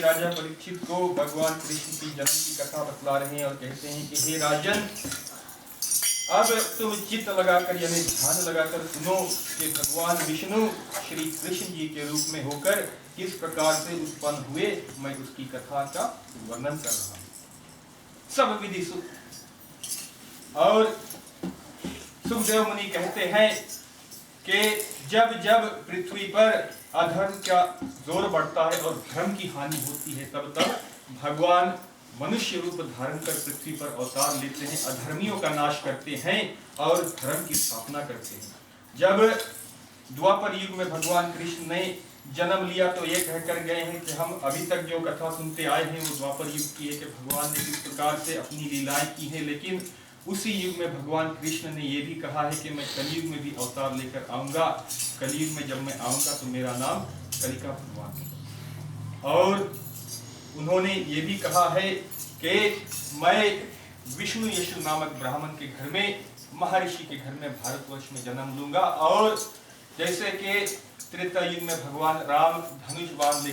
राजा परीक्षित को भगवान कृष्ण की जन्म की कथा बतला रहे हैं और कहते हैं कि हे राजन, अब तुम चित्त लगाकर यानी ध्यान लगाकर सुनो कि भगवान विष्णु श्री कृष्ण जी के रूप में होकर किस प्रकार से उत्पन्न हुए। मैं उसकी कथा का वर्णन कर रहा हूँ। सब विधि सुख। और सुखदेव मुनि कहते हैं कि जब जब पृथ्वी पर अधर्म का जोर बढ़ता है और धर्म की हानि होती है, तब तब भगवान मनुष्य रूप धारण कर पृथ्वी पर अवतार लेते हैं, अधर्मियों का नाश करते हैं और धर्म की स्थापना करते हैं। जब द्वापर युग में भगवान कृष्ण ने जन्म लिया तो ये कहकर गए हैं कि हम अभी तक जो कथा सुनते आए हैं वो द्वापर युग की है कि भगवान ने किस प्रकार से अपनी लीलाएं की हैं, लेकिन उसी युग में भगवान कृष्ण ने ये भी कहा है कि मैं कलयुग में भी अवतार लेकर आऊंगा। कलयुग में जब मैं आऊंगा तो मेरा नाम कलिका भगवान है। और उन्होंने ये भी कहा है कि मैं विष्णु यशु नामक ब्राह्मण के घर में, महर्षि के घर में भारतवर्ष में जन्म लूंगा। और जैसे कि त्रेता युग में भगवान राम धनुष बाण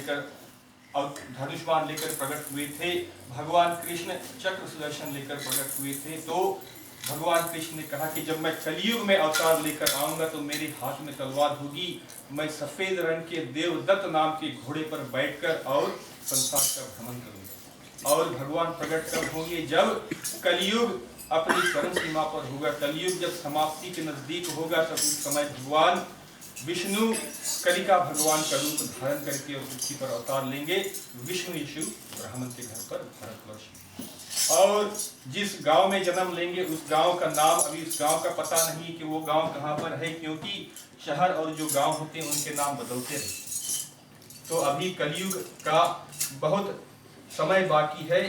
लेकर प्रकट हुए थे, भगवान कृष्ण चक्र सुदर्शन लेकर प्रकट हुए थे, तो भगवान कृष्ण ने कहा कि जब मैं कलयुग में अवतार लेकर आऊंगा तो मेरे हाथ में तलवार होगी, मैं सफेद रंग के देवदत्त नाम के घोड़े पर बैठकर और संसार का भ्रमण करूंगा। और भगवान प्रकट कब होंगे? जब कलयुग अपनी चरम सीमा पर होगा, कलयुग जब समाप्ति के नजदीक होगा, तब उस समय भगवान विष्णु कलिका भगवान का रूप धारण करके और पृथ्वी पर अवतार लेंगे। विष्णु यीशु ब्राह्मण के घर पर भारतवर्ष, और जिस गांव में जन्म लेंगे उस गांव का नाम, अभी उस गांव का पता नहीं कि वो गांव कहाँ पर है, क्योंकि शहर और जो गांव होते हैं उनके नाम बदलते रहते। तो अभी कलयुग का बहुत समय बाकी है।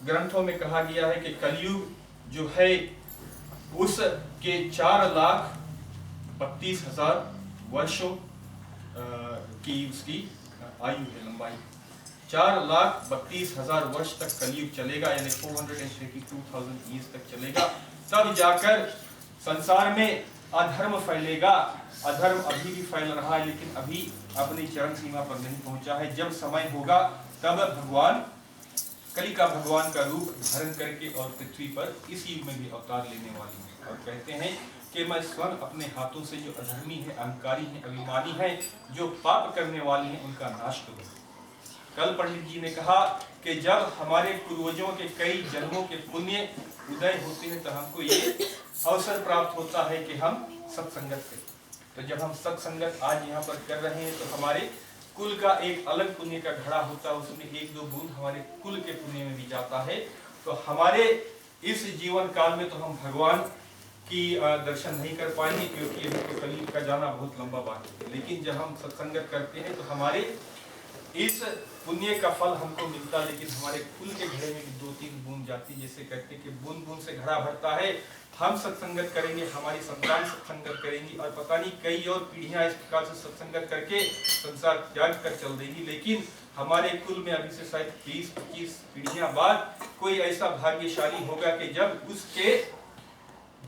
ग्रंथों में कहा गया है कि कलयुग जो है उसके 4,32,000 वर्षों की उसकी आयु है, लंबाई। 4,32,000 वर्ष तक कलयुग चलेगा, यानी 432,000 ईयर्स तक चलेगा। तब जाकर संसार में अधर्म फैलेगा। अधर्म अभी भी फैल रहा है, लेकिन अभी अपनी चरम सीमा पर नहीं पहुंचा है। जब समय होगा तब भगवान कलिका भगवान का रूप धारण करके और पृथ्वी पर इस युग में भी अवतार लेने वाली है, और कहते हैं कि मैं स्वयं अपने हाथों से जो अधर्मी है, अहंकारी है, अभिमानी है, जो पाप करने वाले हैं, उनका नाश करूं। कल पंडित जी ने कहा कि जब हमारे पूर्वजों के कई जन्मों के पुण्य उदय होते हैं तो हमको ये अवसर प्राप्त होता है कि हम सत्संगत करें। तो जब हम सत्संगत आज यहाँ पर कर रहे हैं तो हमारे कुल का एक अलग पुण्य का घड़ा होता है, उसमें 1-2 बूंद हमारे कुल के पुण्य में भी जाता है। तो हमारे इस जीवन काल में तो हम भगवान की दर्शन नहीं कर पाएंगे, क्योंकि तो कलयुग का जाना बहुत लंबा बात है। लेकिन जब हम सत्संगत करते हैं तो हमारे इस पुण्य का फल हमको मिलता है, लेकिन हमारे कुल के घड़े में भी 2-3 बूंद जाती है। जैसे कहते हैं कि बूंद बूंद से घड़ा भरता है। हम सत्संगत करेंगे, हमारी संतान सत्संगत करेंगी, और पता नहीं कई और पीढ़ियां इस प्रकार से सत्संगत करके संसार त्याग कर चल देगी। लेकिन हमारे कुल में अभी से शायद 20-25 पीढ़ियां बाद कोई ऐसा भाग्यशाली होगा कि जब उसके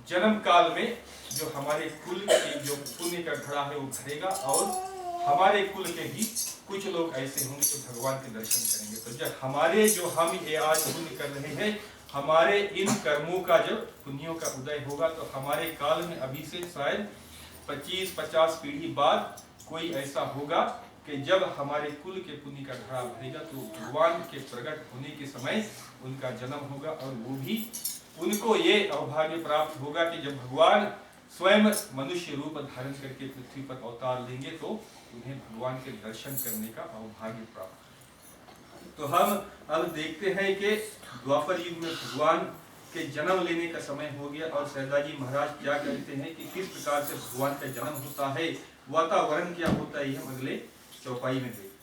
जन्म काल में जो हमारे कुल के जो पुण्य का घड़ा है वो भरेगा, और हमारे कुल के भी कुछ लोग ऐसे होंगे जो भगवान के दर्शन करेंगे। तो जब हमारे जो हम ये आज पुण्य कर रहे हैं, हमारे इन कर्मों का जब पुण्यों का उदय होगा तो हमारे काल में अभी से शायद 25-50 पीढ़ी बाद कोई ऐसा होगा कि जब हमारे कुल के पुण्य का घड़ा भरेगा तो भगवान के प्रकट होने के समय उनका जन्म होगा, और वो भी उनको ये अवभाग्य प्राप्त होगा कि जब भगवान स्वयं मनुष्य रूप धारण करके पृथ्वी पर अवतार लेंगे तो उन्हें भगवान के दर्शन करने का अवभाग्य प्राप्त। तो हम अब देखते हैं कि द्वापर युग में भगवान के जन्म लेने का समय हो गया, और सहजाजी महाराज क्या कहते हैं कि किस प्रकार से भगवान का जन्म होता है, वातावरण क्या होता है, ये हम अगले चौपाई में देखते हैं।